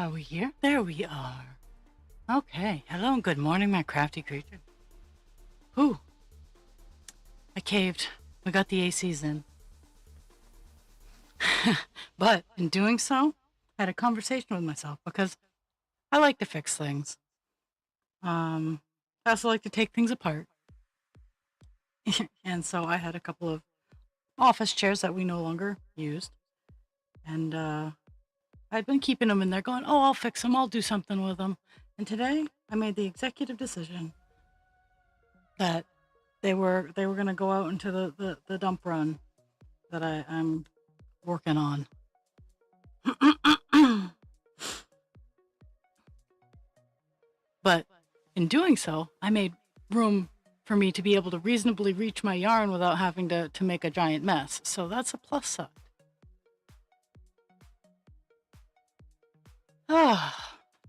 Are we here? There we are. Okay. Hello and good morning, my crafty creature. Whew. I caved. We got the ACs in. But in doing so, I had a conversation with myself because I like to fix things. I also like to take things apart. And so I had a couple of office chairs that we no longer used. And I'd been keeping them in there going, oh, I'll fix them. I'll do something with them. And today I made the executive decision that they were going to go out into the dump run that I'm working on. But in doing so, I made room for me to be able to reasonably reach my yarn without having to make a giant mess. So that's a plus side.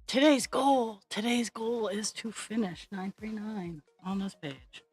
Today's goal is to finish 939 on this page.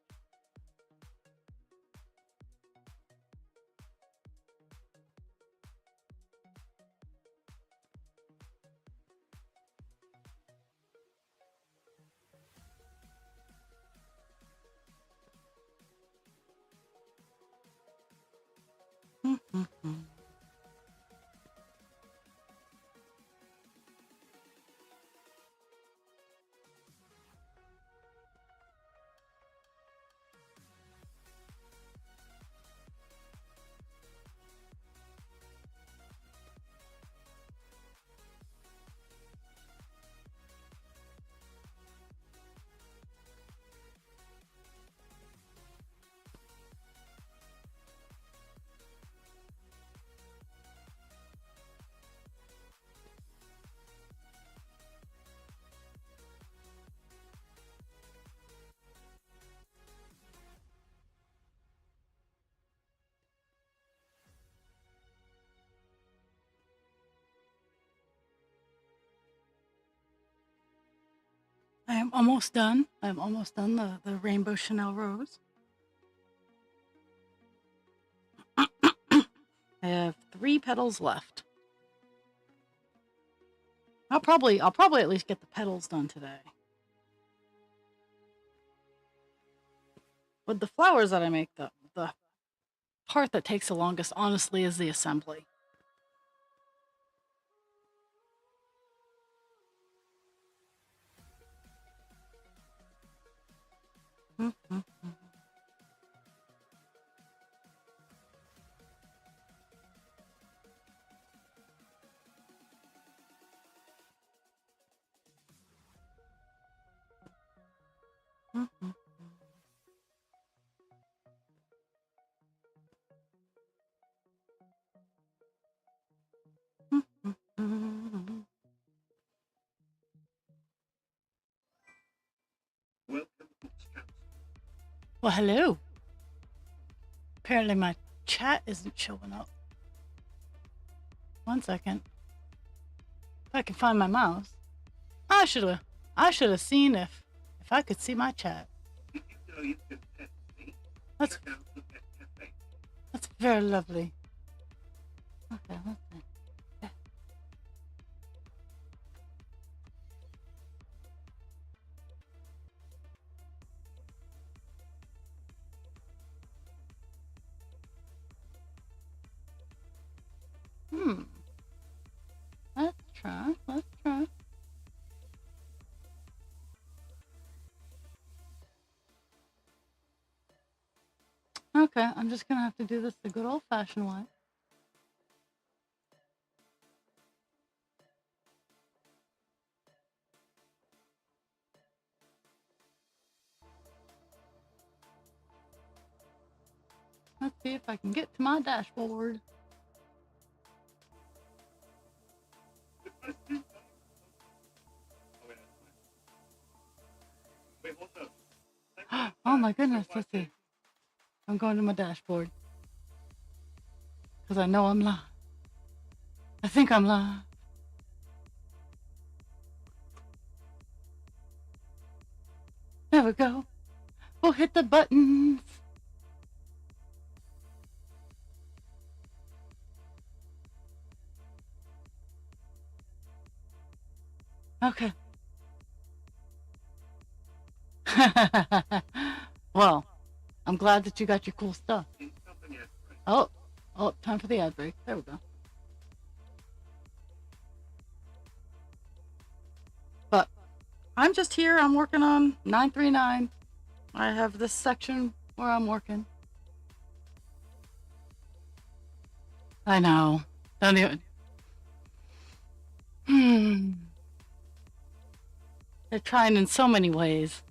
I am almost done. I'm almost done the Rainbow Chanel Rose. I have 3 petals left. I'll probably at least get the petals done today. With the flowers that I make, the part that takes the longest, honestly, is the assembly. Well, hello. Apparently my chat isn't showing up. 1 second. If I can find my mouse. I should have seen if I could see my chat. That's very lovely. Okay, let's see. Let's try. Okay, I'm just gonna have to do this the good old-fashioned way. Let's see if I can get to my dashboard. Oh my goodness, let's see. I'm going to my dashboard. Because I know I'm live. I think I'm live. There we go. We'll hit the buttons. Okay. Well, I'm glad that you got your cool stuff. Oh, oh, time for the ad break. There we go. But I'm just here. I'm working on 939. I have this section where I'm working. I know. Don't even. They're trying in so many ways.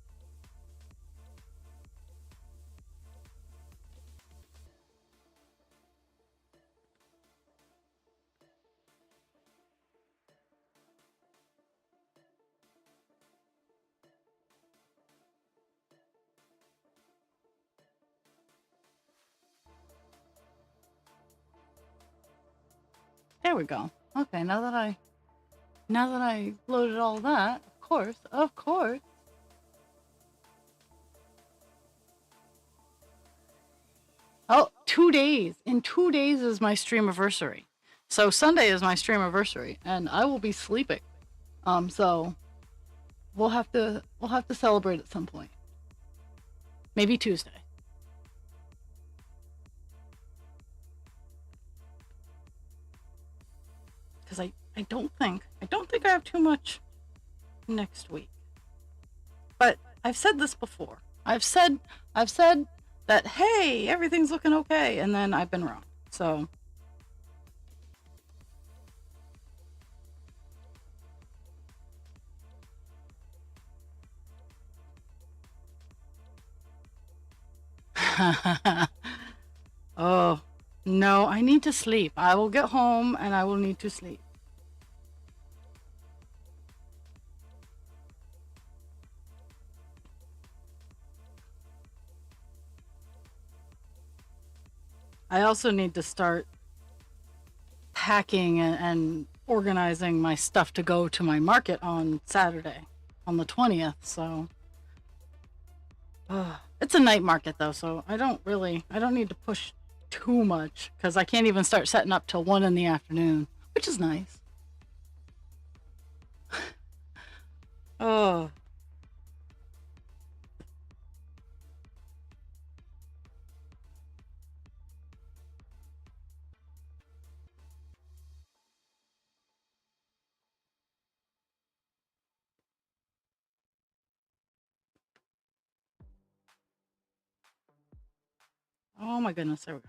There we go. Okay, now that I loaded all that, of course. Oh, 2 days. In 2 days is my stream anniversary. So Sunday is my stream anniversary, and I will be sleeping. So we'll have to celebrate at some point. Maybe Tuesday. Because I don't think I have too much next week. But I've said this before. I've said that hey, everything's looking okay, and then I've been wrong. So oh, no, I need to sleep. I will get home and I will need to sleep. I also need to start packing and organizing my stuff to go to my market on Saturday, on the 20th. So it's a night market though, so I don't need to push too much because I can't even start setting up till 1 in the afternoon, which is nice. Oh. Oh my goodness, there we go.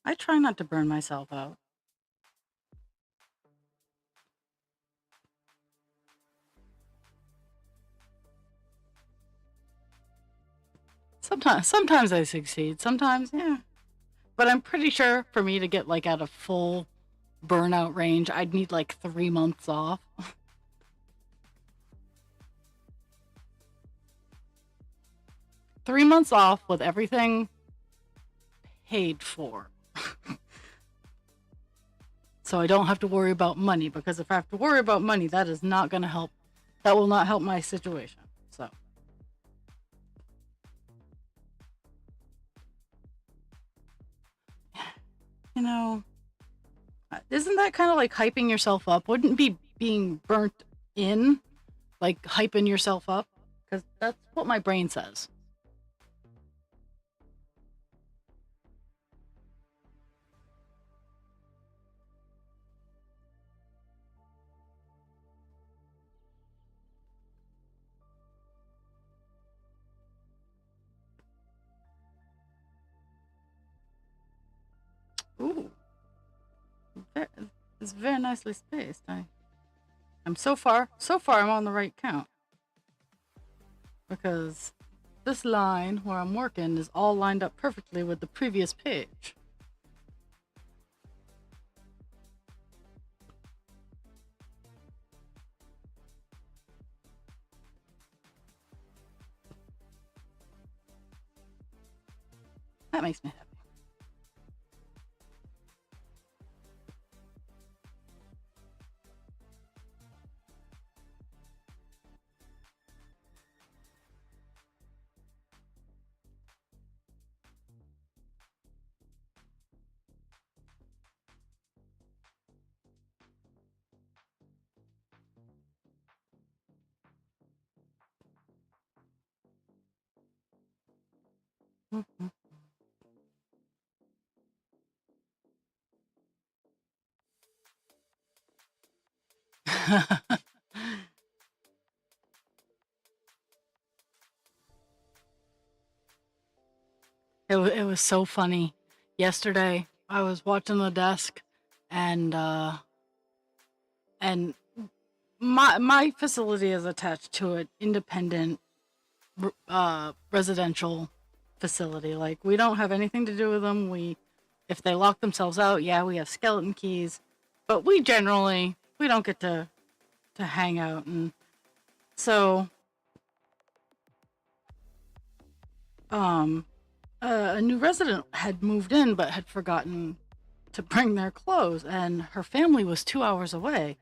I try not to burn myself out. Sometimes I succeed. Sometimes, yeah. But I'm pretty sure for me to get like at a full burnout range, I'd need like 3 months off. 3 months off with everything paid for. So I don't have to worry about money, because if I have to worry about money, that is not going to help. That will not help my situation. So you know, isn't that kind of like hyping yourself up? Wouldn't be being burnt in like hyping yourself up? Because that's what my brain says. Ooh, it's very nicely spaced. I'm so far I'm on the right count, because this line where I'm working is all lined up perfectly with the previous page. That makes me happy. It was so funny. Yesterday, I was watching the desk, and and my facility is attached to an independent residential facility. Like, we don't have anything to do with them. We If they lock themselves out, yeah, we have skeleton keys, but we don't get to hang out. And so um a new resident had moved in but had forgotten to bring their clothes, and her family was 2 hours away.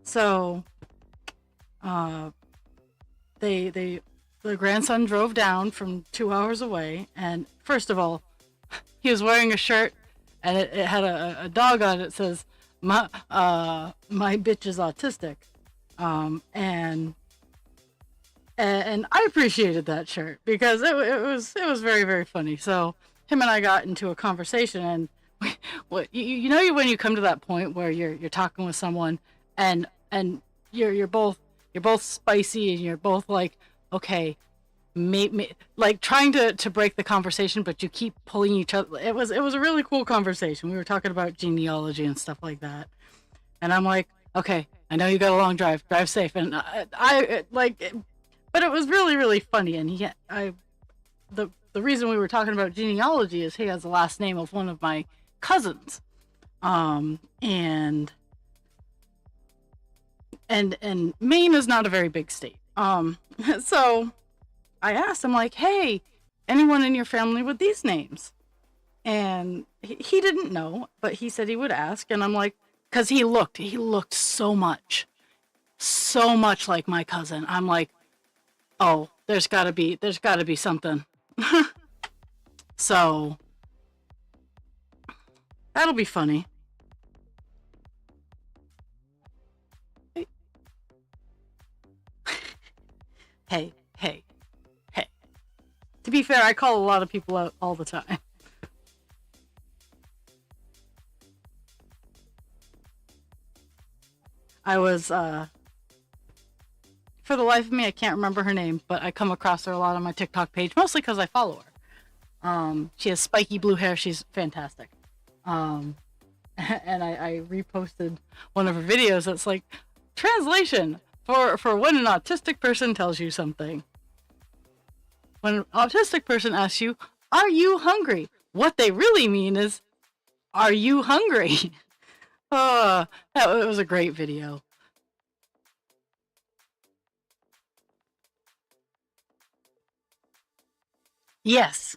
So uh they the grandson drove down from 2 hours away, and first of all, he was wearing a shirt, and it had a dog on it that says, my bitch is autistic. um and and I appreciated that shirt because it was very, very funny. So him and I got into a conversation, and what you know, when you come to that point where you're talking with someone, and you're both spicy, and you're both like, okay, like trying to break the conversation, but you keep pulling each other. It was a really cool conversation. We were talking about genealogy and stuff like that, and I'm like, okay, I know you got a long drive. Drive safe. And I like, but it was really, really funny. And the reason we were talking about genealogy is he has the last name of one of my cousins. And Maine is not a very big state. So I asked him, like, hey, anyone in your family with these names? And he didn't know, but he said he would ask. And I'm like, because he looked so much like my cousin. I'm like, oh, there's gotta be something. So that'll be funny. Hey, hey, hey. To be fair, I call a lot of people out all the time. I was For the life of me, I can't remember her name, but I come across her a lot on my TikTok page, mostly because I follow her. She has spiky blue hair. She's fantastic. Um, and I reposted one of her videos that's like, translation for when an autistic person tells you something. When an autistic person asks you, "Are you hungry?" What they really mean is, "Are you hungry?" That was a great video. Yes,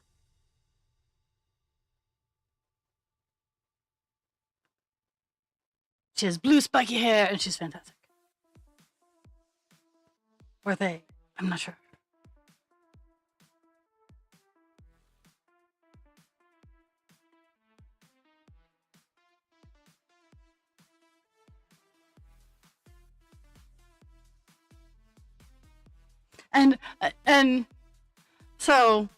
she has blue spiky hair, and she's fantastic. Or they? I'm not sure. And so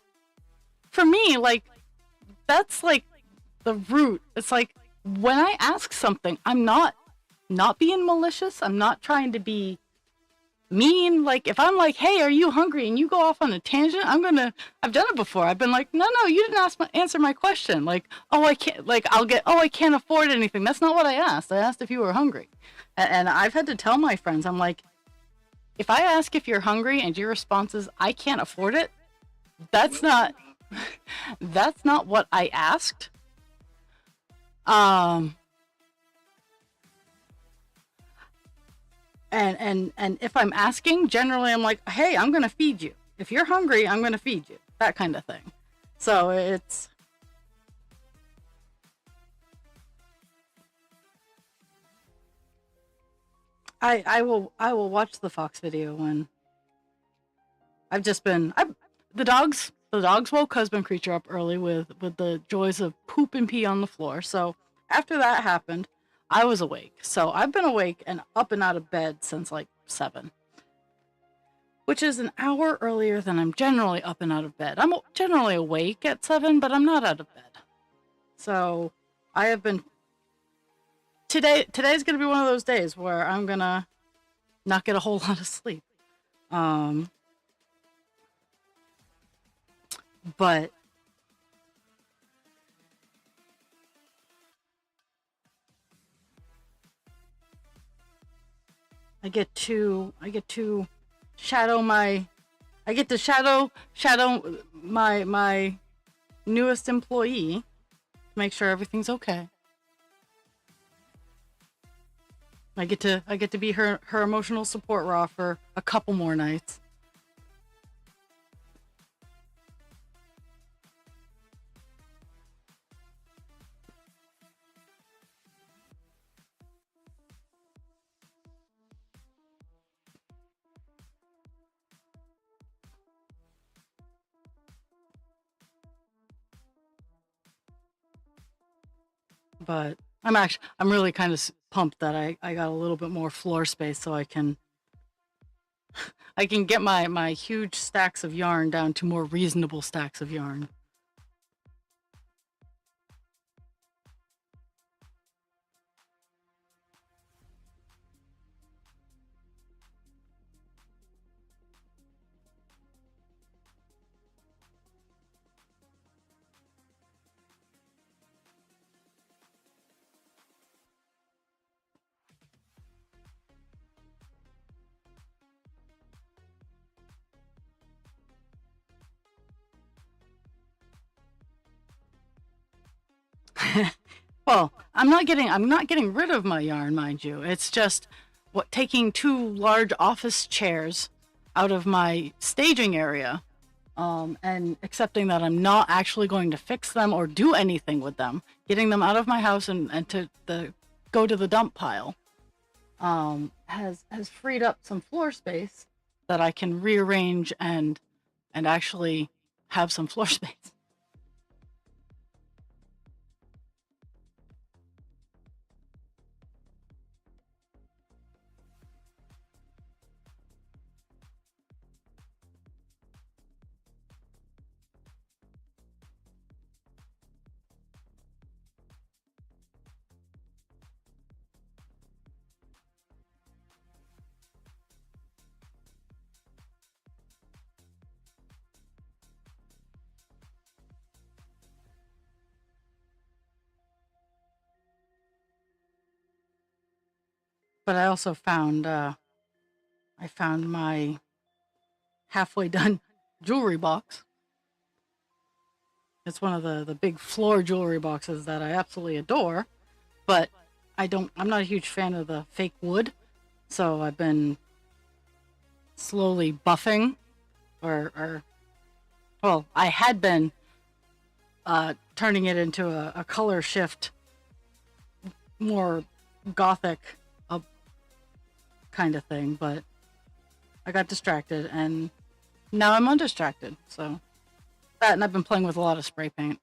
for me, like, that's like the root. It's like, when I ask something, I'm not being malicious. I'm not trying to be mean. Like, if I'm like, "Hey, are you hungry?" and you go off on a tangent, I've done it before. I've been like, "No, no, you didn't answer my question." Like, "Oh, I can't." Like, "Oh, I can't afford anything." That's not what I asked. I asked if you were hungry, and I've had to tell my friends, I'm like, if I ask if you're hungry and your response is, "I can't afford it," that's not that's not what I asked. Um, and if I'm asking, generally I'm like, "Hey, I'm gonna feed you. If you're hungry, I'm gonna feed you." That kind of thing. So it's I will watch the Fox video when I've just been I the dogs woke husband creature up early with the joys of poop and pee on the floor. So after that happened, I was awake. So I've been awake and up and out of bed since like 7. which is an hour earlier than I'm generally up and out of bed. I'm generally awake at 7, but I'm not out of bed. So I have been today's going to be one of those days where I'm going to not get a whole lot of sleep. Um but I get to shadow my I get to shadow my newest employee to make sure everything's okay. I get to be her emotional support raw for a couple more nights. But I'm really kind of pumped that I got a little bit more floor space so I can get my huge stacks of yarn down to more reasonable stacks of yarn. Well, I'm not getting rid of my yarn, mind you. It's just taking two large office chairs out of my staging area, and accepting that I'm not actually going to fix them or do anything with them, getting them out of my house and to the go to the dump pile, has freed up some floor space that I can rearrange and actually have some floor space. But I also found I found my halfway done jewelry box. It's one of the big floor jewelry boxes that I absolutely adore, but I'm not a huge fan of the fake wood, so I've been slowly buffing or well, I had been turning it into a color shift, more gothic kind of thing, but I got distracted and now I'm undistracted. So that, and I've been playing with a lot of spray paint.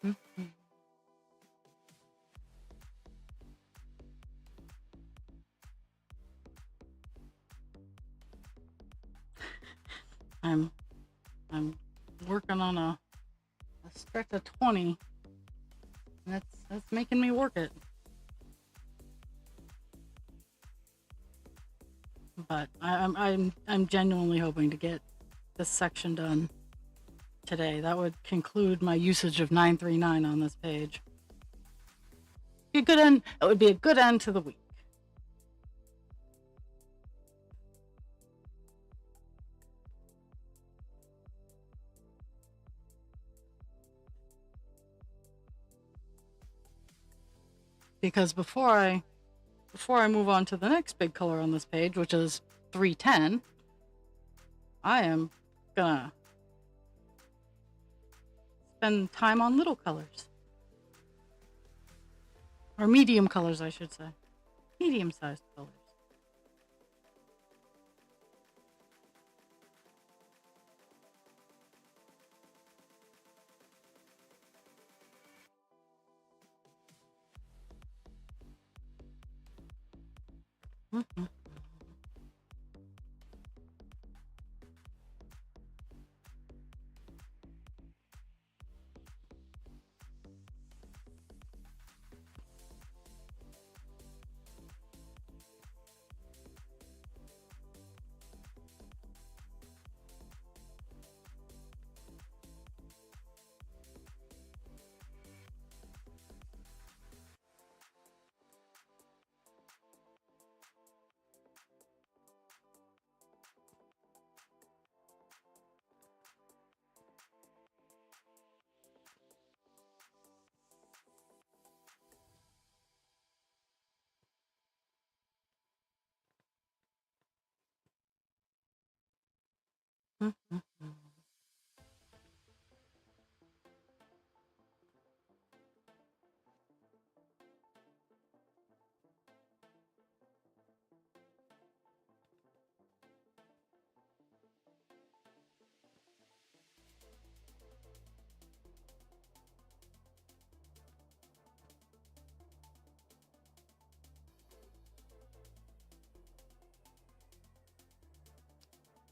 Mhm. I'm I'm working on a stretch of 20. And that's making me work it. But I'm genuinely hoping to get this section done today. That would conclude my usage of 939 on this page. Be a good end. It would be a good end to the week. Because before I move on to the next big color on this page, which is 310, I am gonna spend time on little colors. Or medium colors, I should say. Medium-sized colors. Mhm. Mhm.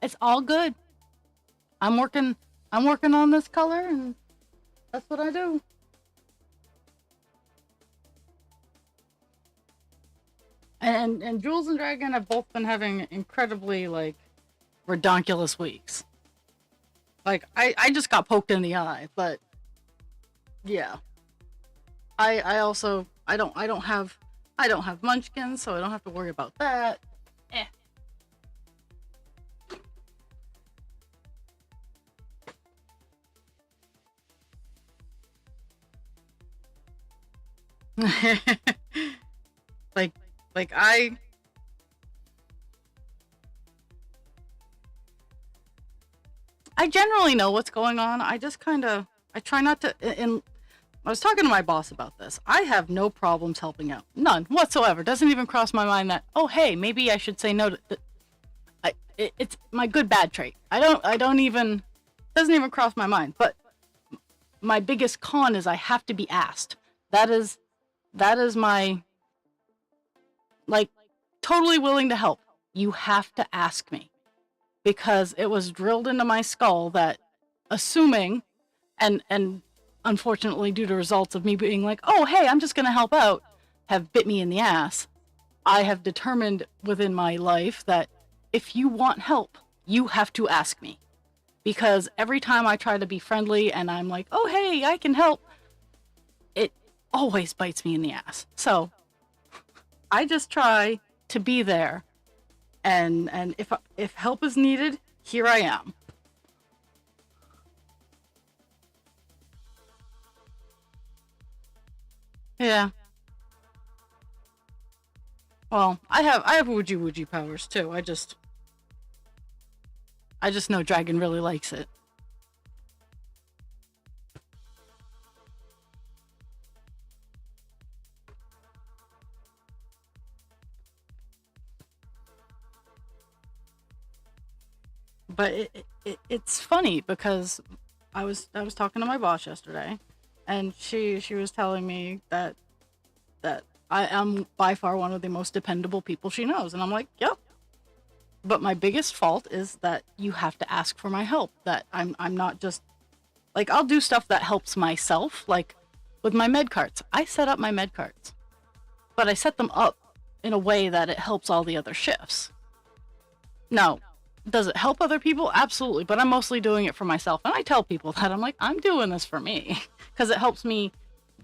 It's all good. I'm working I'm working on this color, and that's what I do. And Jules and Dragon have both been having incredibly like redonkulous weeks. Like I just got poked in the eye, but yeah. I also I don't have munchkins, so I don't have to worry about that. Eh. like like I generally know what's going on. I just kind of I try not to. And I was talking to my boss about this. I have no problems helping out, none whatsoever. Doesn't even cross my mind that, oh hey, maybe I should say no to. It's my good bad trait. I don't even doesn't even cross my mind. But my biggest con is I have to be asked. That is that is my like totally willing to help. You have to ask me, because it was drilled into my skull that assuming and unfortunately due to results of me being like, oh hey, I'm just gonna help out, have bit me in the ass. I have determined within my life that if you want help, you have to ask me. Because every time I try to be friendly and I'm like, oh hey, I can help, it always bites me in the ass. So I just try to be there, and if help is needed, here I am. Yeah. Well, I have Wuji powers too. I just know Dragon really likes it. But it's funny because I was talking to my boss yesterday, and she was telling me that I am by far one of the most dependable people she knows, and I'm like, yep. But my biggest fault is that you have to ask for my help. That I'm not just like, I'll do stuff that helps myself, like with my med carts. I set up my med carts, but I set them up in a way that it helps all the other shifts. Now, does it help other people? Absolutely, but I'm mostly doing it for myself. And I tell people that I'm like, I'm doing this for me because it helps me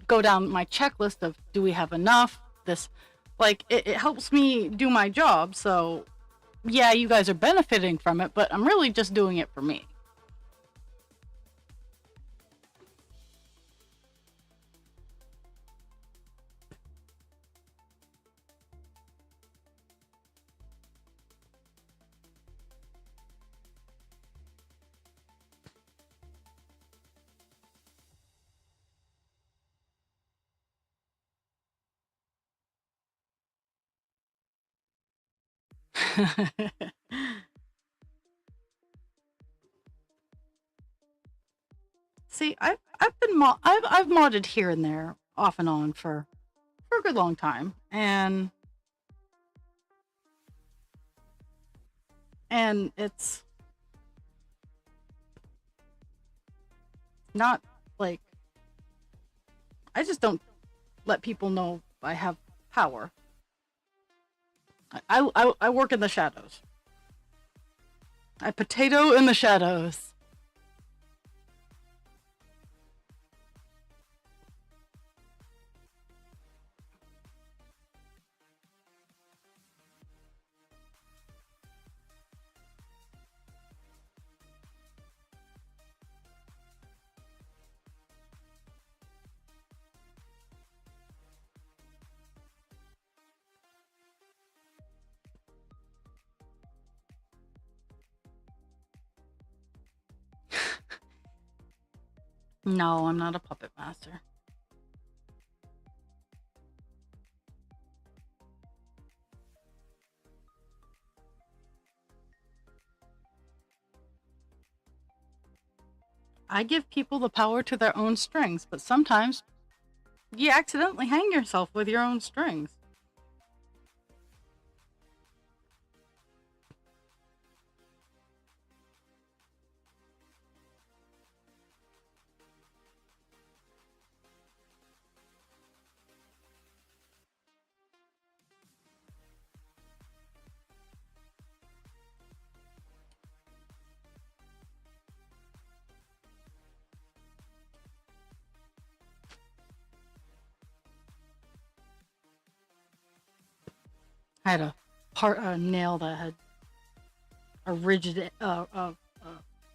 go down my checklist of, do we have enough? This, like, it helps me do my job. So, yeah, you guys are benefiting from it, but I'm really just doing it for me. See, I've modded here and there, off and on for a good long time, and it's not like, I just don't let people know I have power. I work in the shadows. I potato in the shadows. No, I'm not a puppet master. I give people the power to their own strings, but sometimes you accidentally hang yourself with your own strings. I had a nail that had a rigid,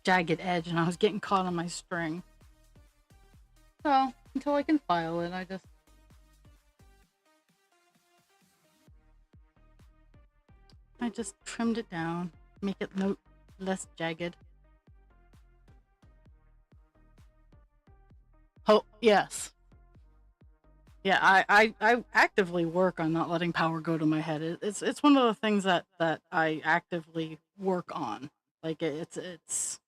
jagged edge, and I was getting caught on my string. So until I can file it, I just trimmed it down, make it no less jagged. Oh yes, yeah. I actively work on not letting power go to my head. It's one of the things that I actively work on. Like it's it's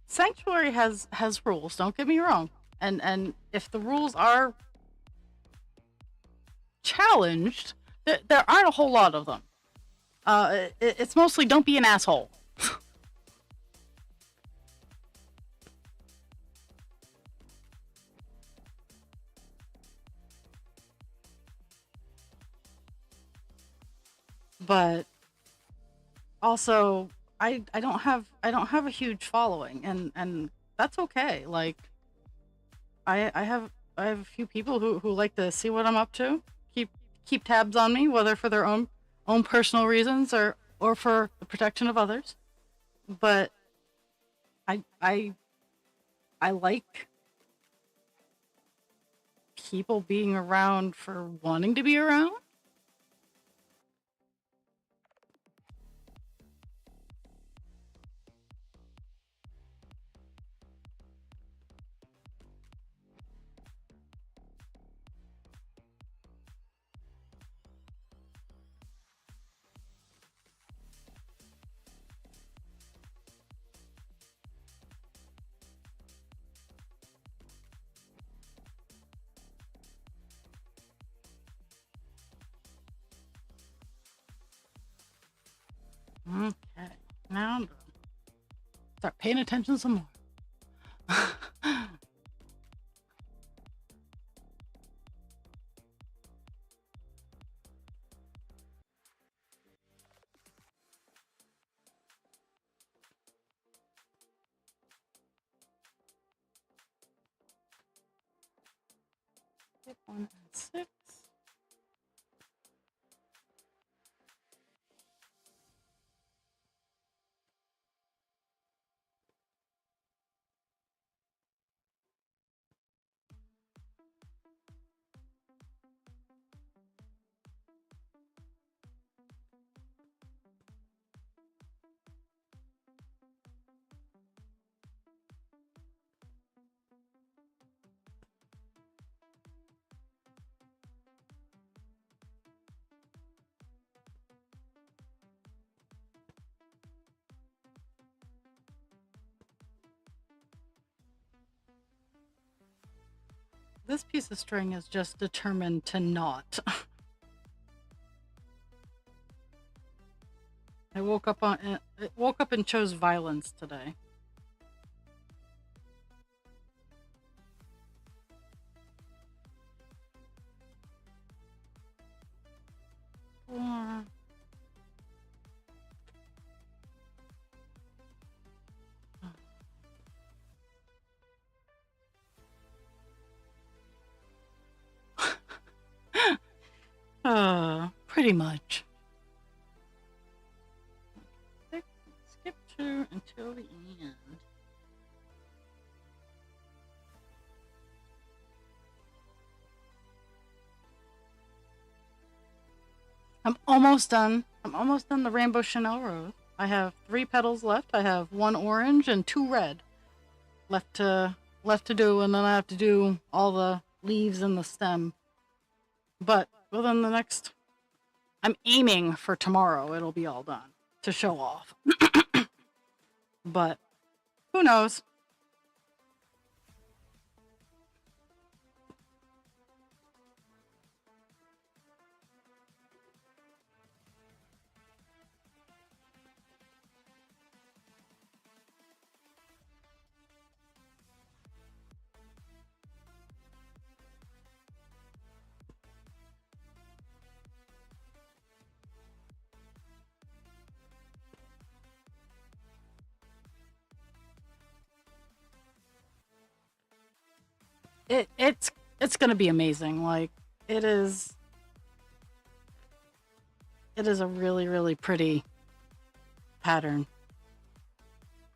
Sanctuary has rules. Don't get me wrong, and if the rules are challenged, there aren't a whole lot of them. It's mostly don't be an asshole. but also I don't have a huge following, and that's okay. Like I have a few people who like to see what I'm up to, keep keep tabs on me, whether for their own personal reasons or for the protection of others. But I I like people being around for wanting to be around. Okay, now I'm gonna start paying attention some more. Skip 1 and 6. This piece of string is just determined to not. It woke up and chose violence today. Four. Pretty much. Skip 2 until the end. I'm almost done. I'm almost done the Rainbow Chanel Rose. I have 3 petals left. I have 1 orange and 2 red left to do, and then I have to do all the leaves and the stem. But within the next, I'm aiming for tomorrow. It'll be all done to show off. But who knows? It's gonna be amazing. Like it is it is a really pretty pattern.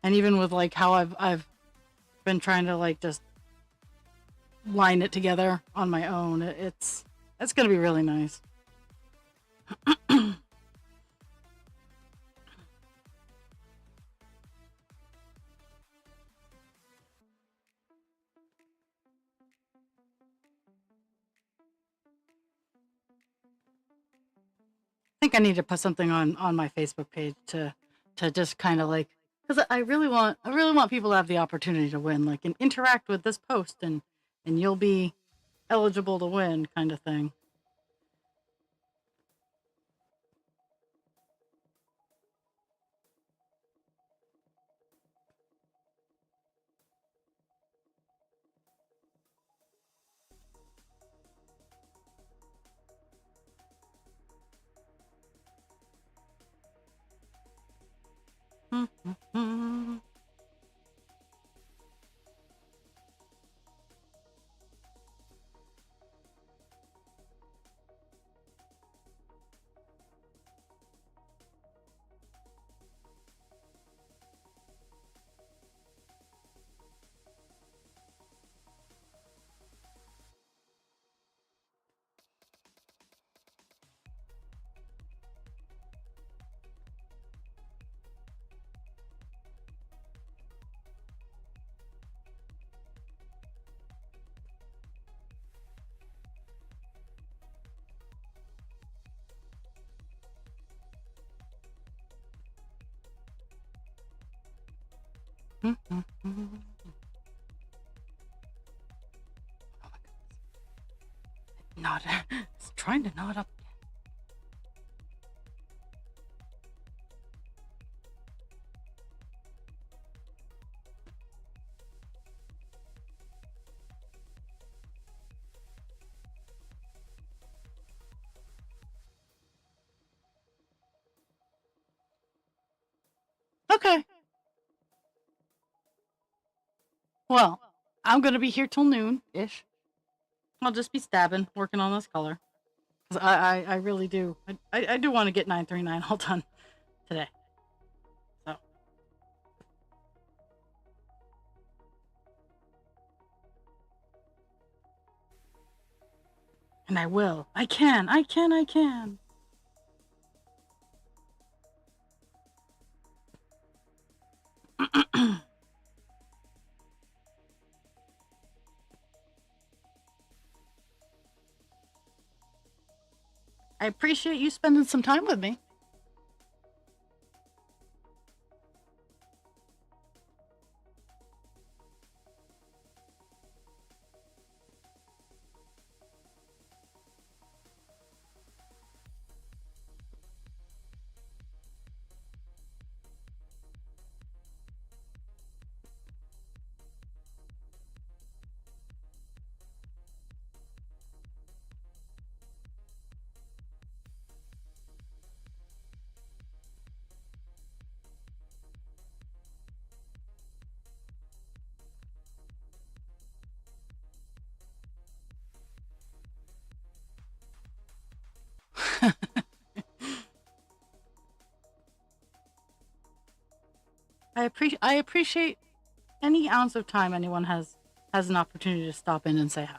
And even with like how I've been trying to like just line it together on my own, it's gonna be really nice. I think I need to put something on my Facebook page to just kind of like, because I really want people to have the opportunity to win, like, and interact with this post, and you'll be eligible to win, kind of thing. Not it's trying to knot up. Okay. Well, I'm gonna be here till noon ish. I'll just be stabbing, working on this color. 'Cause I really do. I do want to get 939 all done today. So. And I will. I can. I can. I appreciate you spending some time with me. I appreciate any ounce of time anyone has an opportunity to stop in and say hi.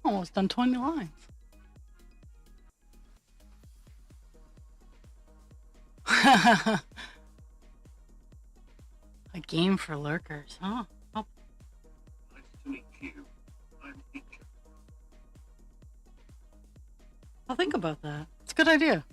Almost done 20 lines. A game for lurkers, huh? Nice to meet you. I'm Teacher. I'll think about that. It's a good idea.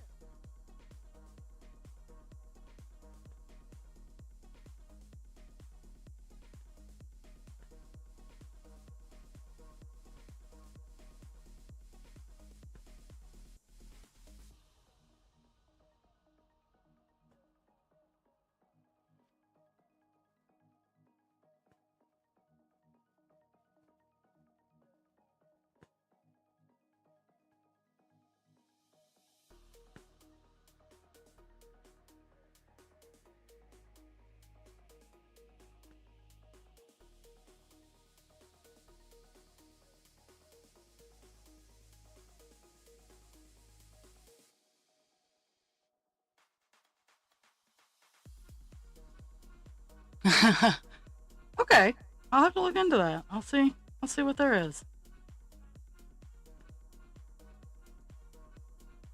Okay, I'll have to look into that. I'll see. I'll see what there is.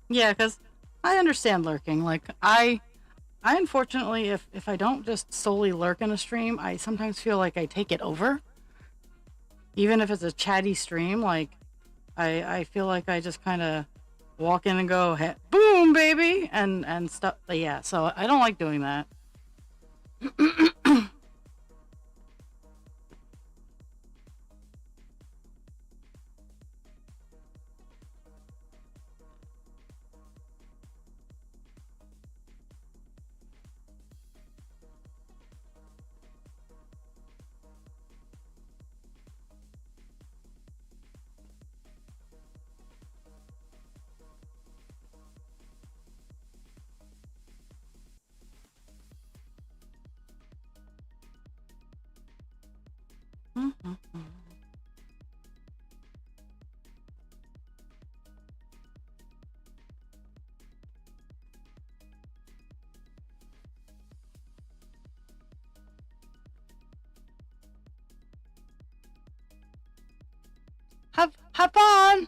Yeah, because I understand lurking. Like I unfortunately, if I don't just solely lurk in a stream, I sometimes feel like I take it over. Even if it's a chatty stream, like I feel like I just kind of walk in and go, hey, boom, baby, and stuff. Yeah, so I don't like doing that. Have fun.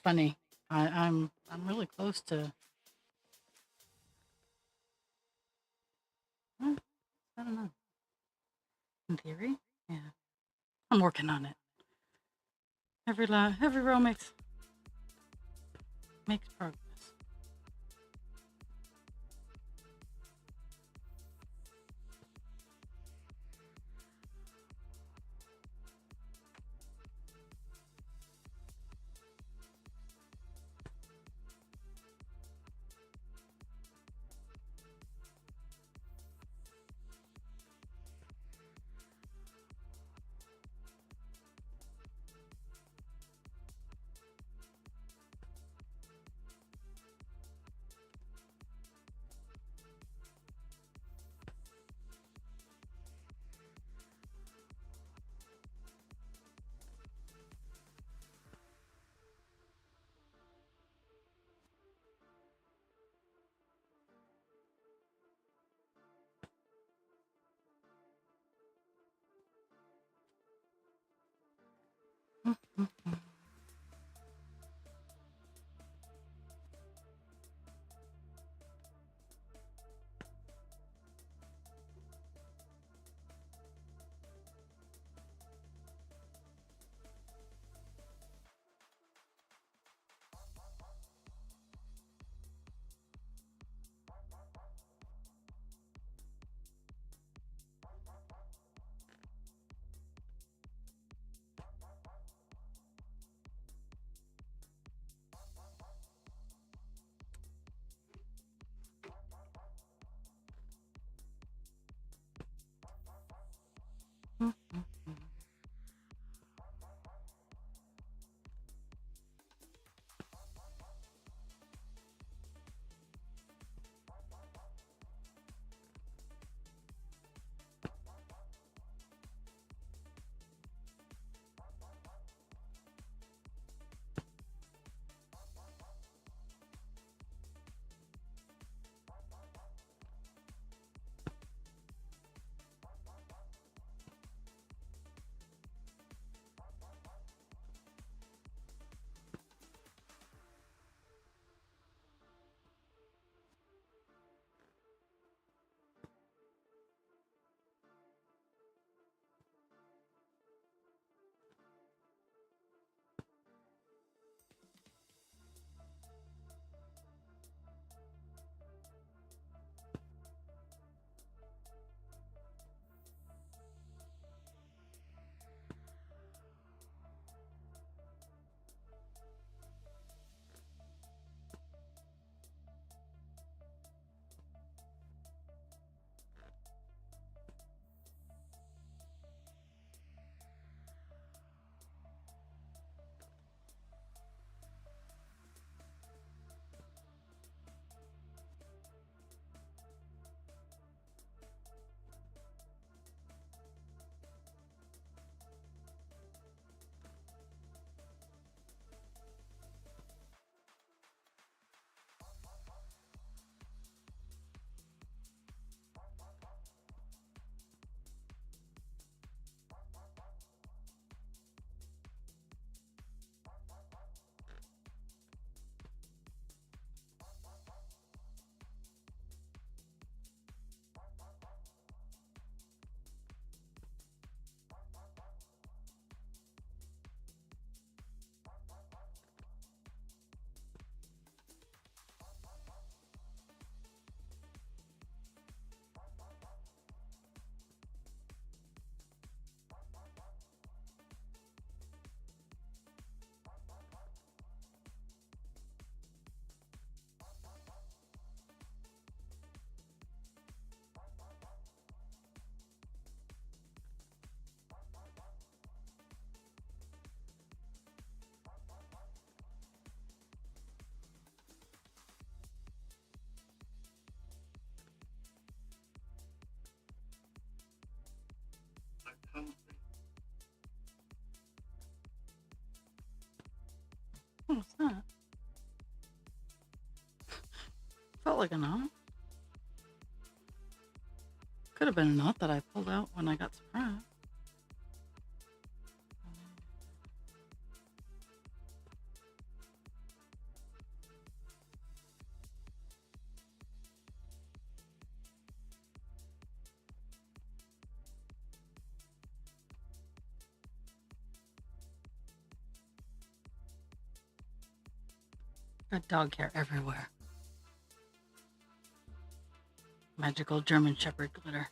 funny. I'm really close to. Well, I don't know. In theory, yeah, I'm working on it. Every row makes progress. I'm hungry. Oh, what's that? Felt like a knot. Could have been a knot that I pulled out when I got surprised. Got dog hair everywhere. Magical German Shepherd glitter.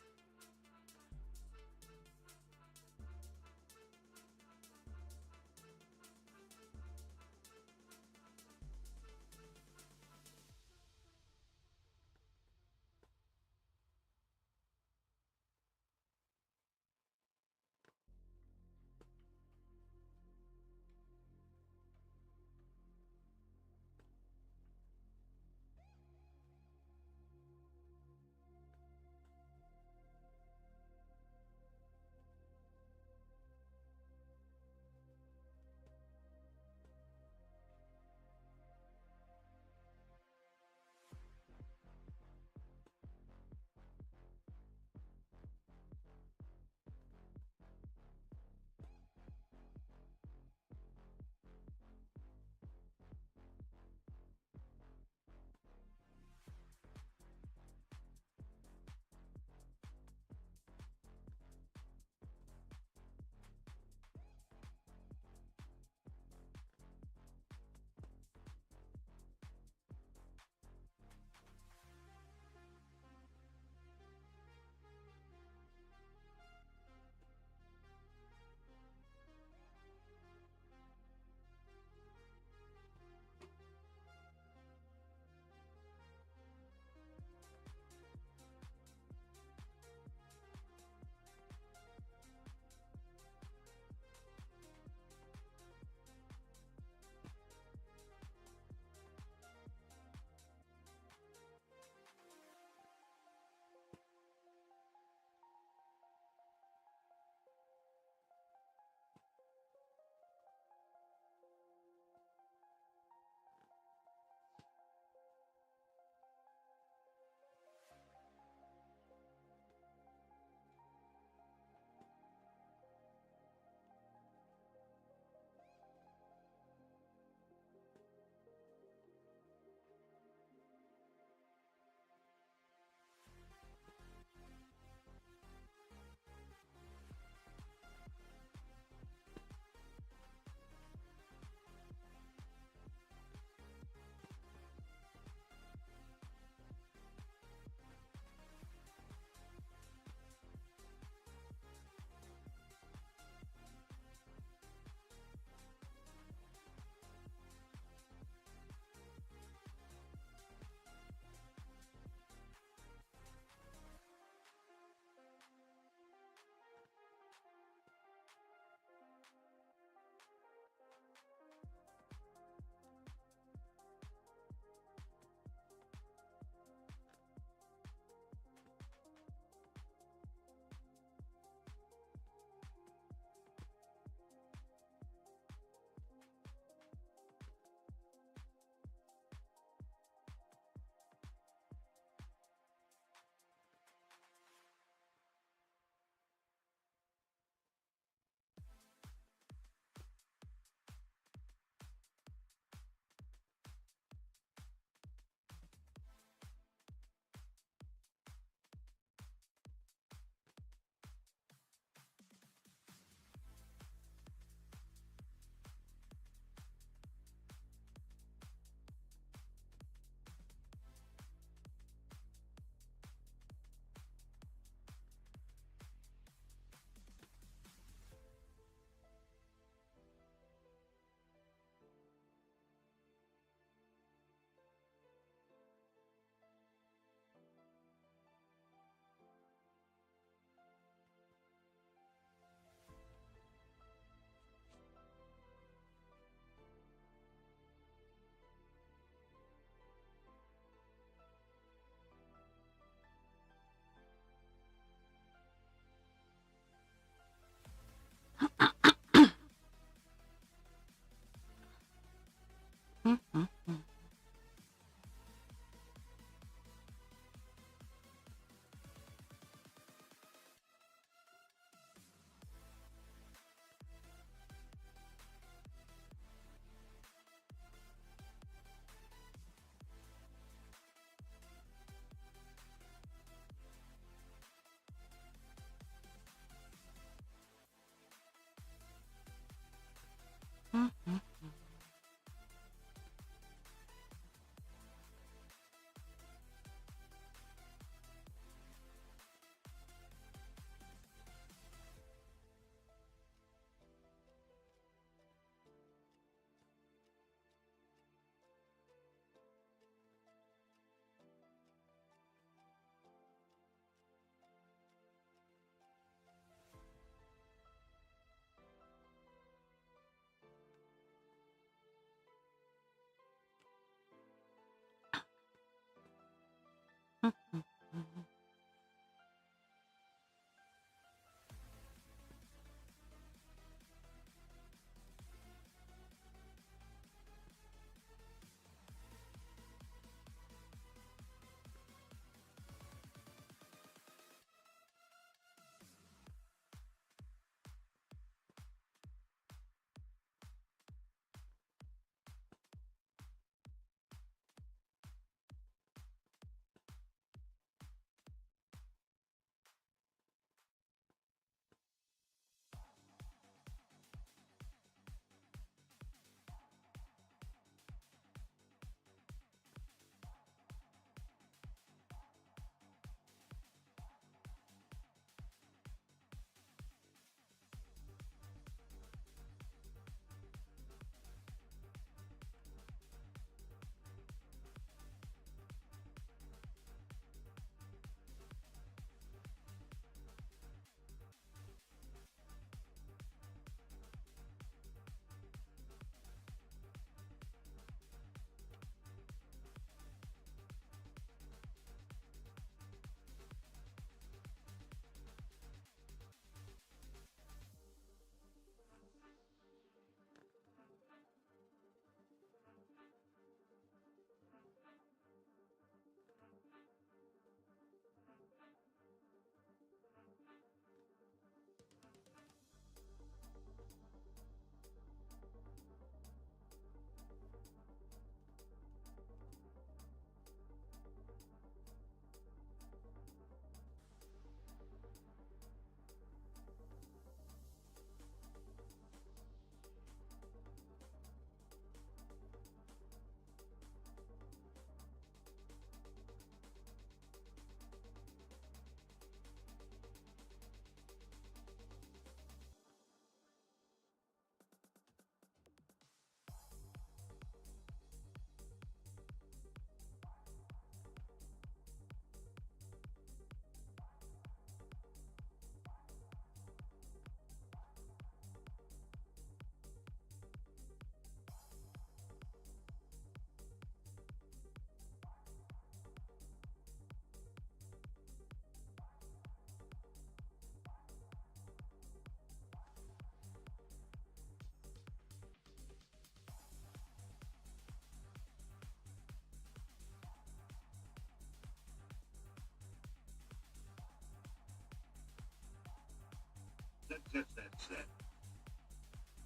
That's that set.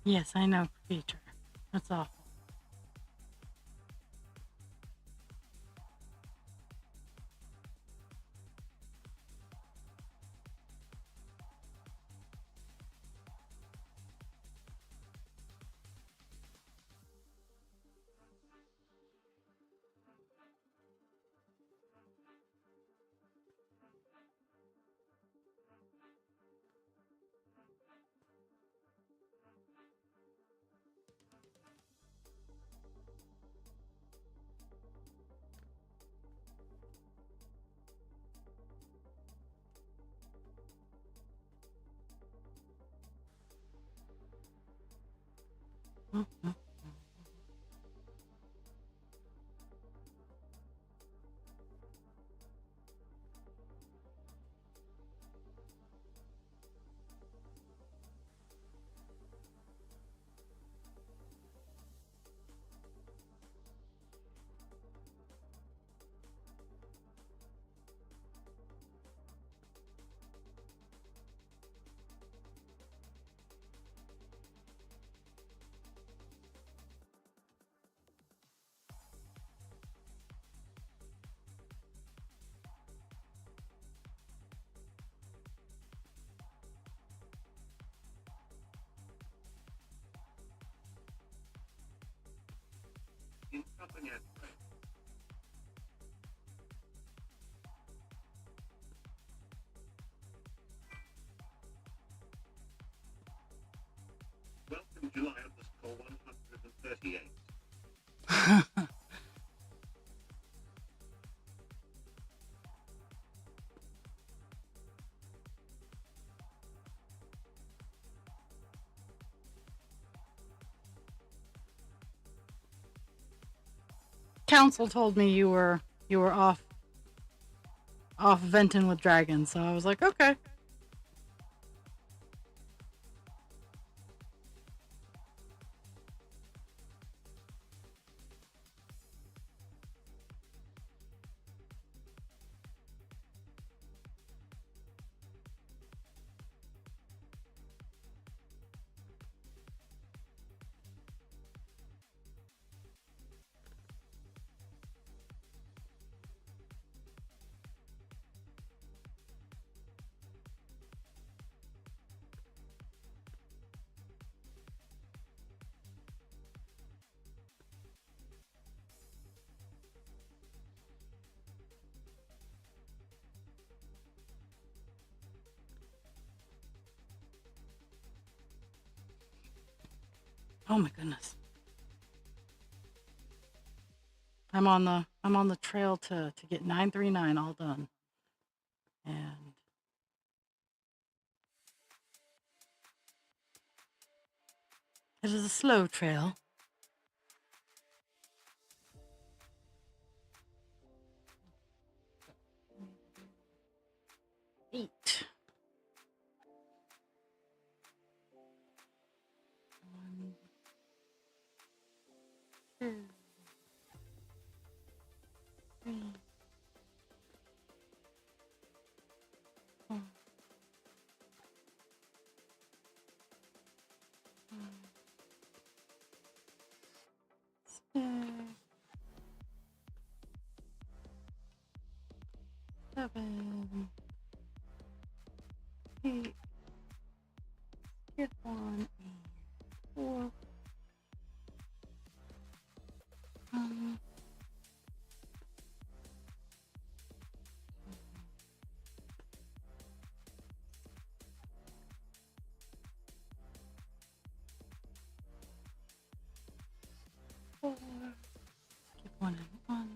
Yes, I know, feature. That's awful. Mhm. In company and friends. Welcome July _138. Council told me you were off venting with dragons, so I was like, okay. Oh my goodness. I'm on the trail to get 939 all done. And it is a slow trail. Eight. One, two, three, four, five, six, 7, 8. Get 1, 4. 4. Get 1 and 1.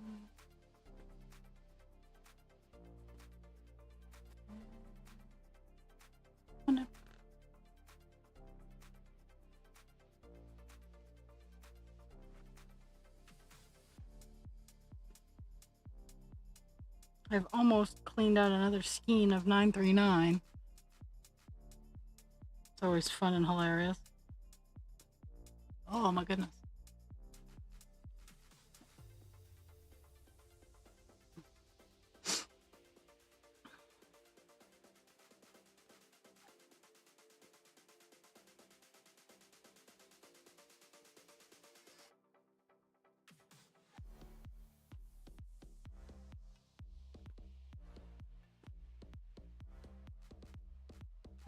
One. I've almost cleaned out another skein of 939. It's always fun and hilarious. Oh my goodness.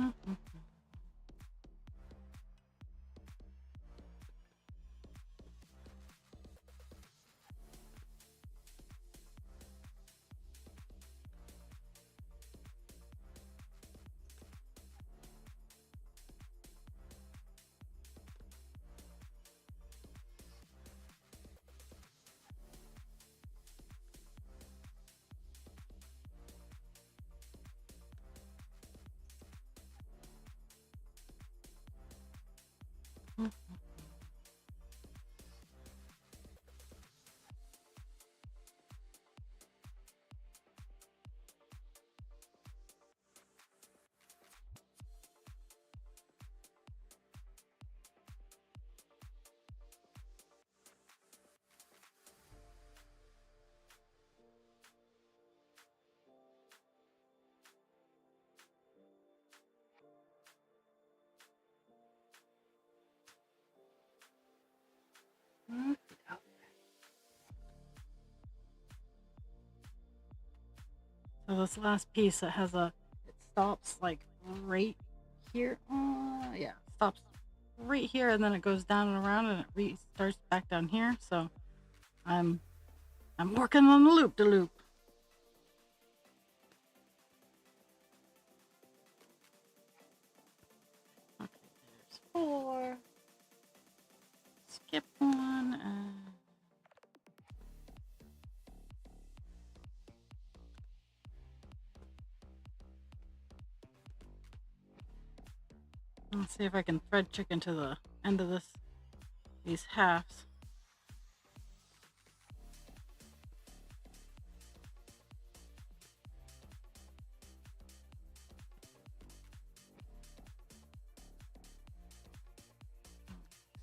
Mhm. Mhm. So this last piece, it has it stops like right here. Yeah, stops right here, and then it goes down and around, and it restarts back down here. So I'm I'm working on the loop de loop. Okay, there's 4. Skip 1. Let's see if I can thread chicken to the end of these halves.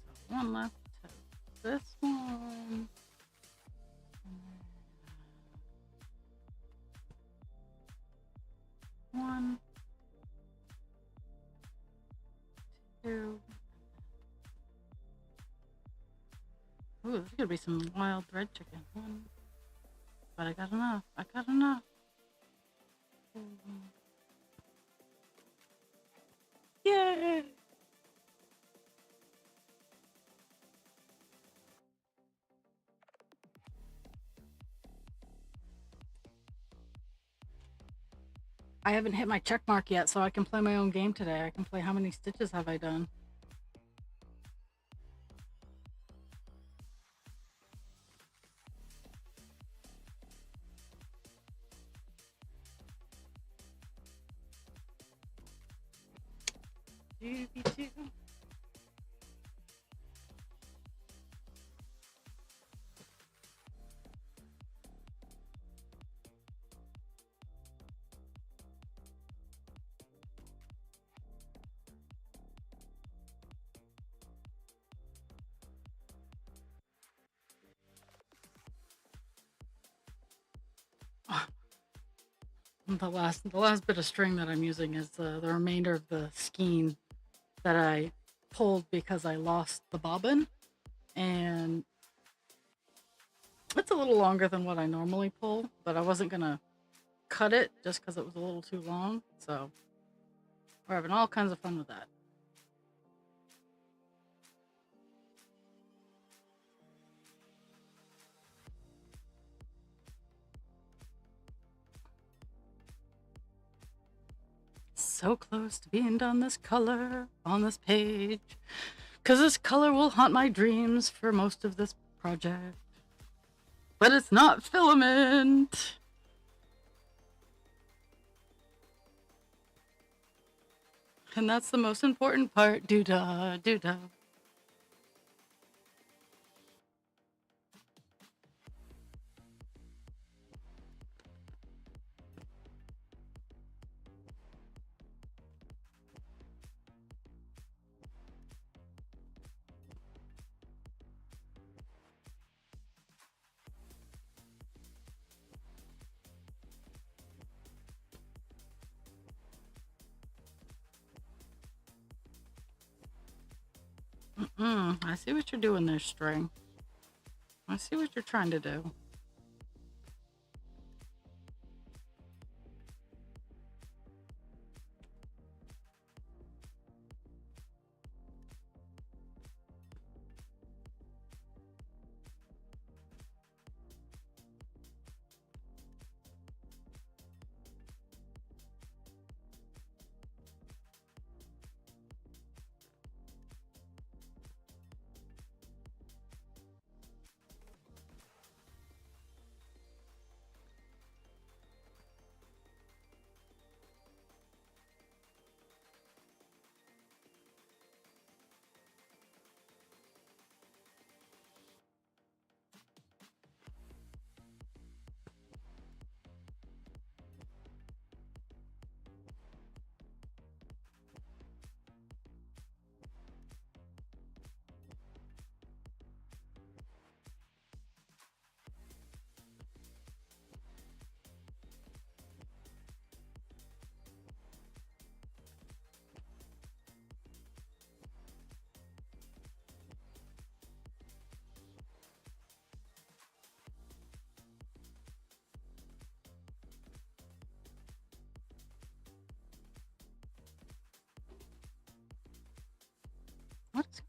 So one left to this one. One, two. Ooh, there's gonna be some wild thread chicken. One, but I got enough. I got enough. Yay! I haven't hit my check mark yet, so I can play my own game today. I can play how many stitches have I done. Doobie-doo. The last bit of string that I'm using is the remainder of the skein that I pulled because I lost the bobbin, and it's a little longer than what I normally pull, but I wasn't gonna cut it just because it was a little too long. So we're having all kinds of fun with that. So close to being done this color on this page, because this color will haunt my dreams for most of this project. But it's not filament. And that's the most important part. Doo-dah, doo-dah. I see what you're doing there, string. I see what you're trying to do.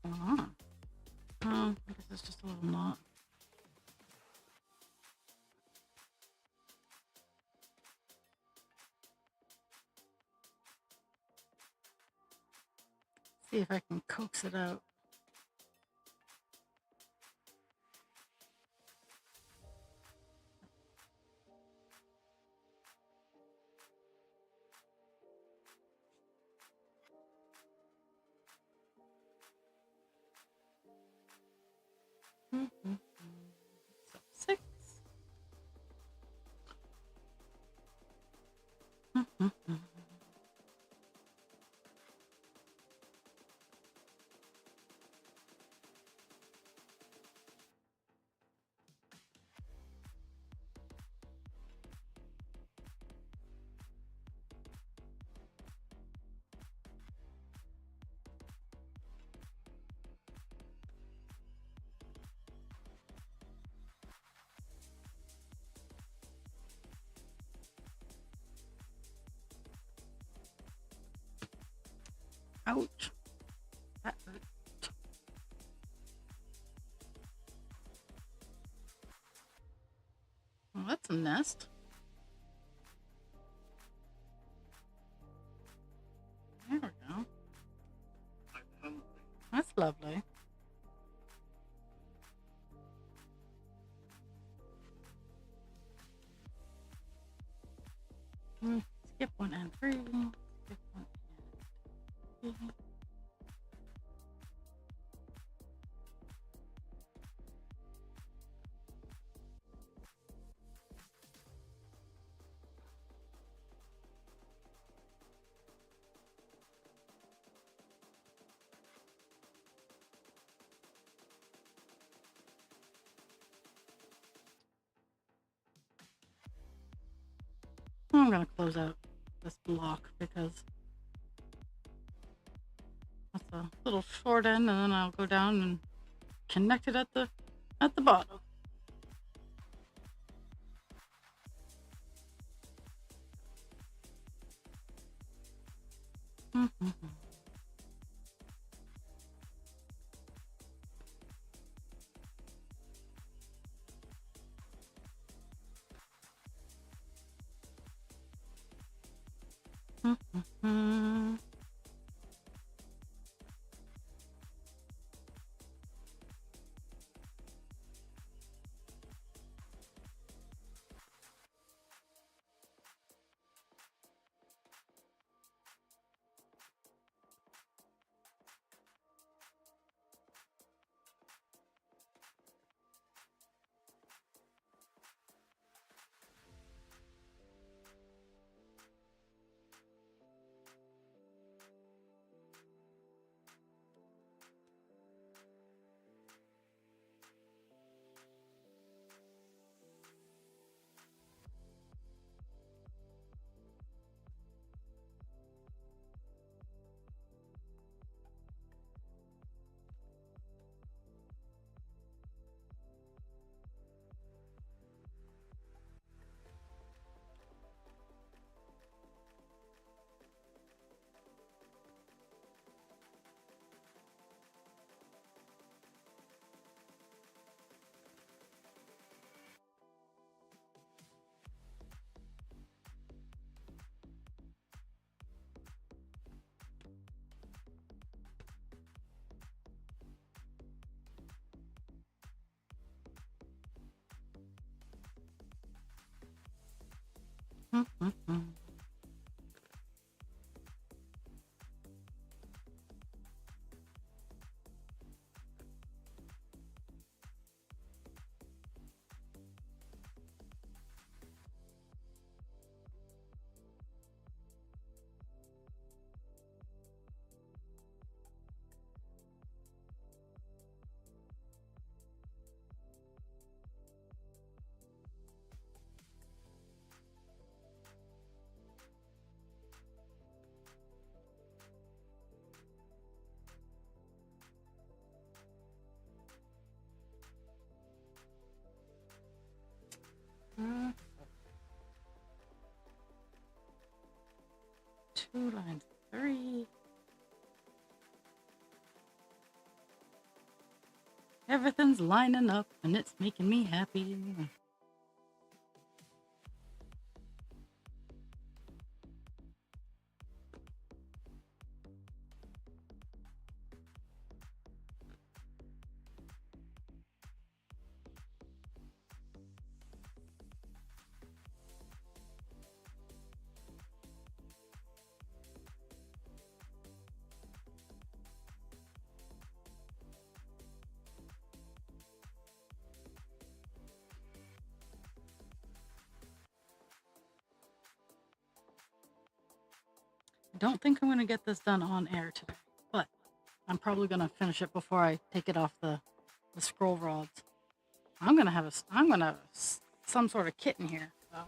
What's going on? Oh, I guess it's just a little knot. See if I can coax it out. So 6. Ouch. That hurt. Well, that's a nest. There we go. I'm hungry. That's lovely. Skip 1 and 3. Skip 1 and 3. I'm going to close out this block because that's a little short end, and then I'll go down and connect it at the bottom. Two lines, 3. Everything's lining up and it's making me happy. I don't think I'm going to get this done on air today, but I'm probably going to finish it before I take it off the scroll rods. I'm going to have some sort of kitten here. So.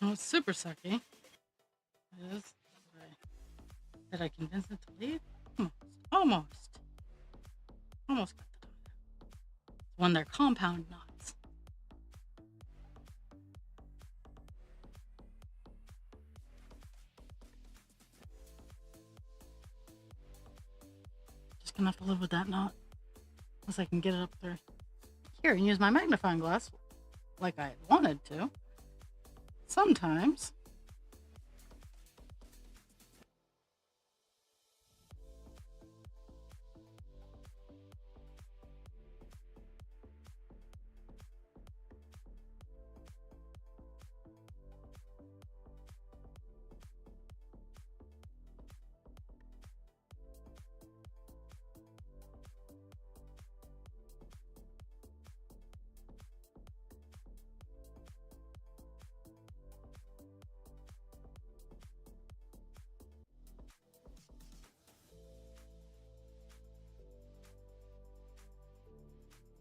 Oh, it's super sucky. It is. Did I convince it to leave? Almost. Almost got the dog. When they're compound knots. Just gonna have to live with that knot. Unless I can get it up there. Here, and use my magnifying glass like I wanted to. Sometimes.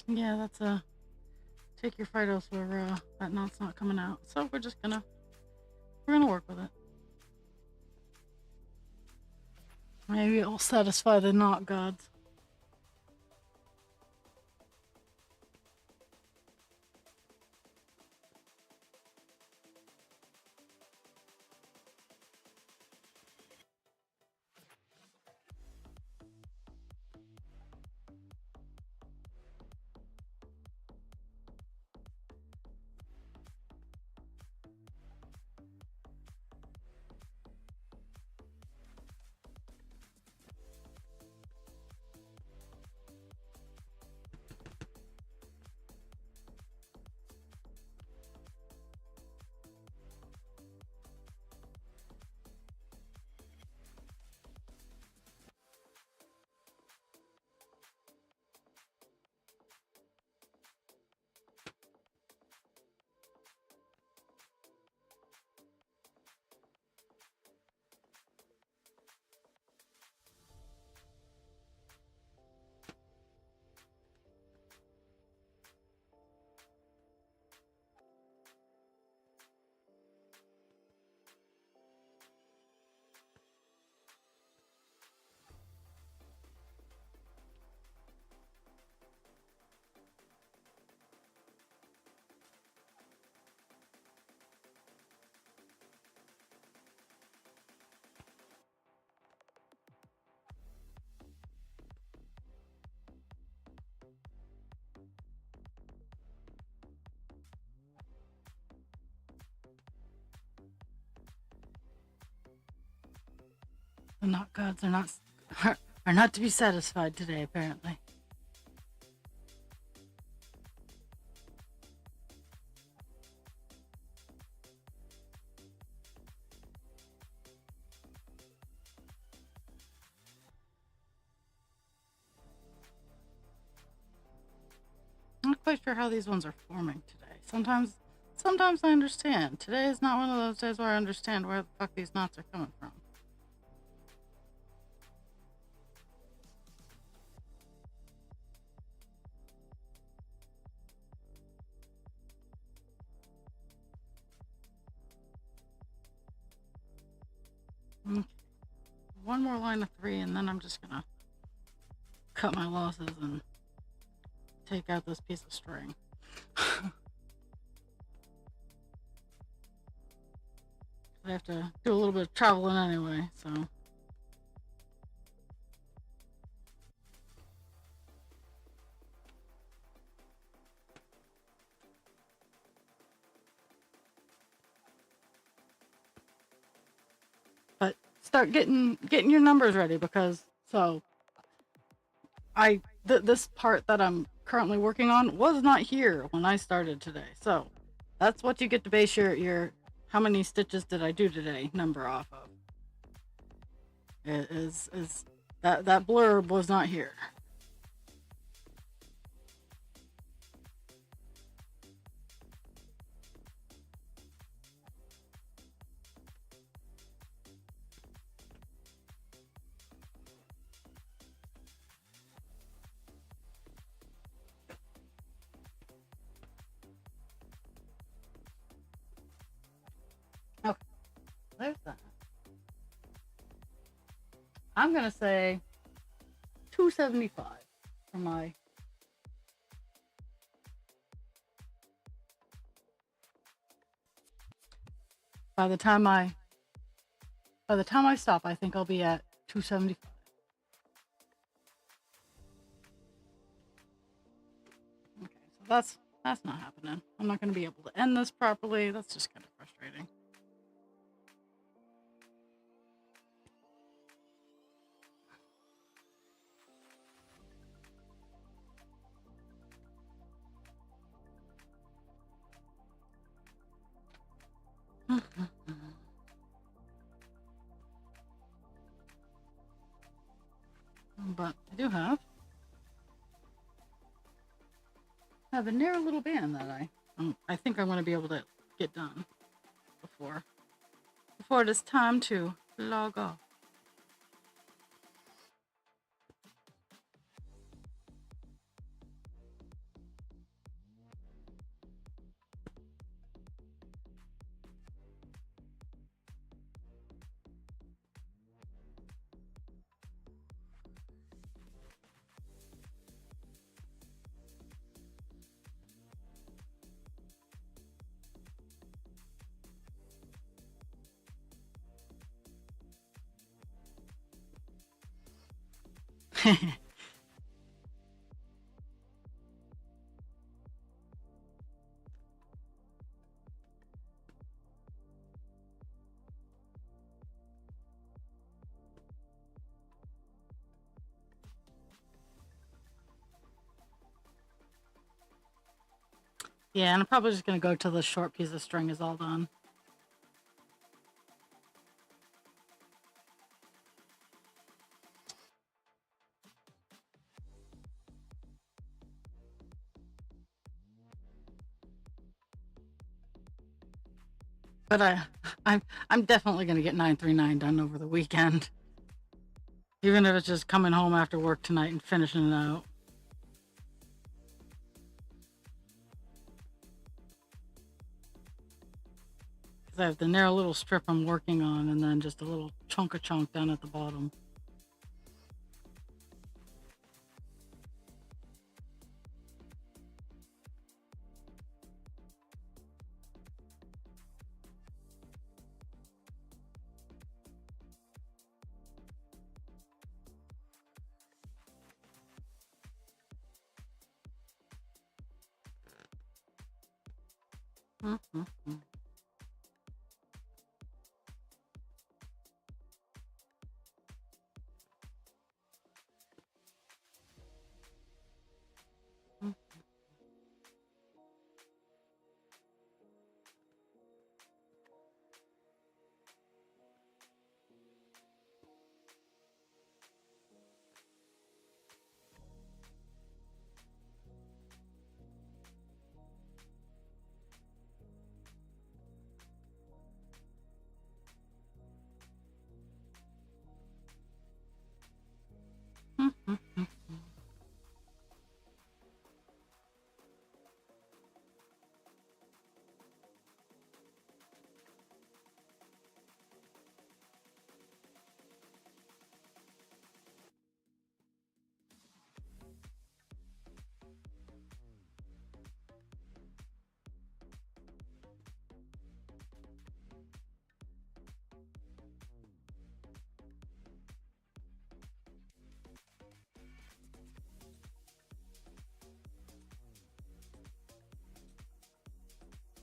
Yeah, that's a take your Fidos where that knot's not coming out. So we're gonna work with it. Maybe it'll satisfy the knot gods. The knot gods are not to be satisfied today, apparently. I'm not quite sure how these ones are forming today. Sometimes sometimes I understand. Today is not one of those days where I understand where the fuck these knots are coming from. Okay. One more line of 3, and then I'm just gonna cut my losses and take out this piece of string. I have to do a little bit of traveling anyway, so. But start getting your numbers ready, because this part that I'm currently working on was not here when I started today. So that's what you get to base your how many stitches did I do today number off of. It is that blurb was not here. Okay, there's that. I'm gonna say 275 for my. By the time I stop, I think I'll be at 275. Okay, so that's not happening. I'm not going to be able to end this properly. That's just kind of frustrating. But I do have a narrow little band that I think I'm going to be able to get done before it is time to log off. Yeah, and I'm probably just going to go till the short piece of string is all done. But I'm definitely going to get 939 done over the weekend. Even if it's just coming home after work tonight and finishing it out. Because I have the narrow little strip I'm working on, and then just a little chunk down at the bottom. Mm-hmm.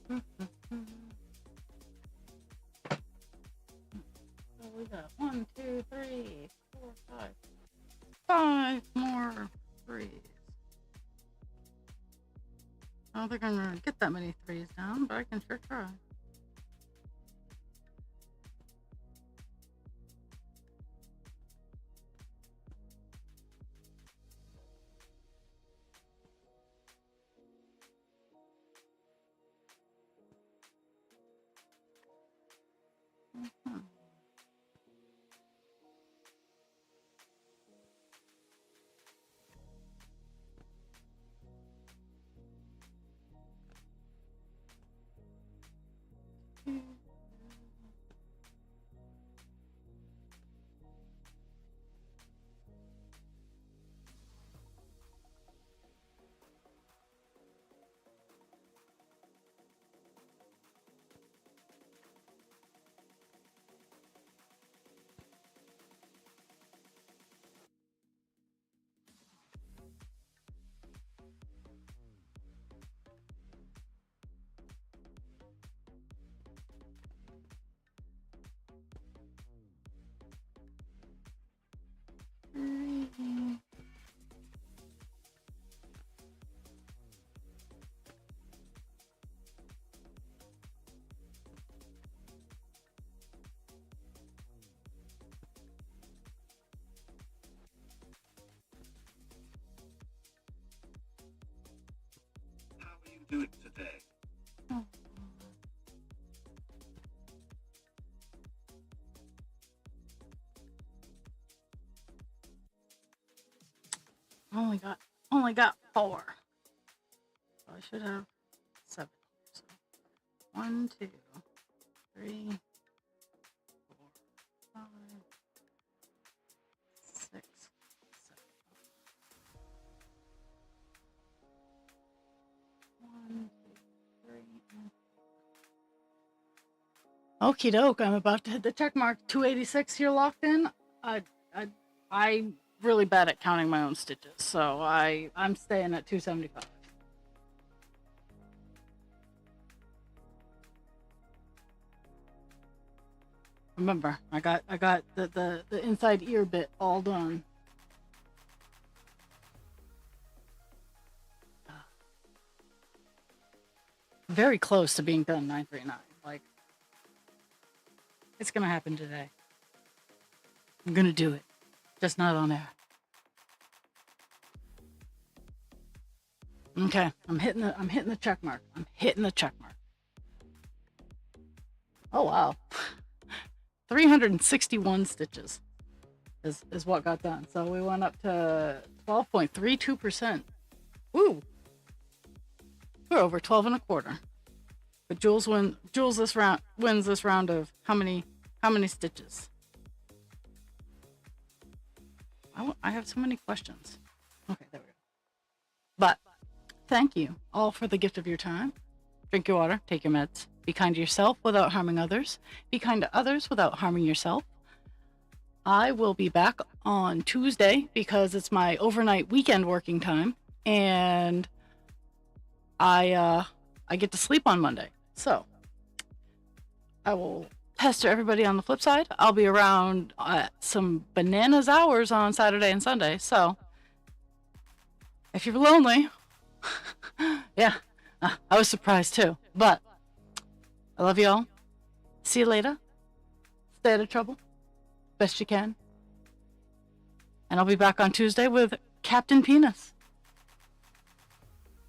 So we got 1, 2, 3, 4, 5. 5 more threes. I don't think I'm gonna get that many threes down, but I can sure try. How are you doing today? Only got 4. So I should have 7. So 1, 2, 3, 4, 5, 6, 7. One, two, three. Okie doke, I'm about to hit the check mark. 286 here locked in. I'm really bad at counting my own stitches, so I'm staying at 275. Remember, I got the inside ear bit all done. Very close to being done, 939. Like, it's gonna happen today. I'm gonna do it, just not on air. Okay, I'm hitting the check mark. I'm hitting the check mark. Oh wow, 361 stitches is what got done. So we went up to 12.32%. Woo! We're over 12 and a quarter. But Jules wins this round of how many stitches? I have so many questions. Okay, there we go. But thank you all for the gift of your time. Drink your water, take your meds. Be kind to yourself without harming others. Be kind to others without harming yourself. I will be back on Tuesday because it's my overnight weekend working time, and I get to sleep on Monday. So I will pester everybody on the flip side. I'll be around some bananas hours on Saturday and Sunday. So if you're lonely, yeah, I was surprised too. But I love you all. See you later. Stay out of trouble best you can. And I'll be back on Tuesday with Captain Penis.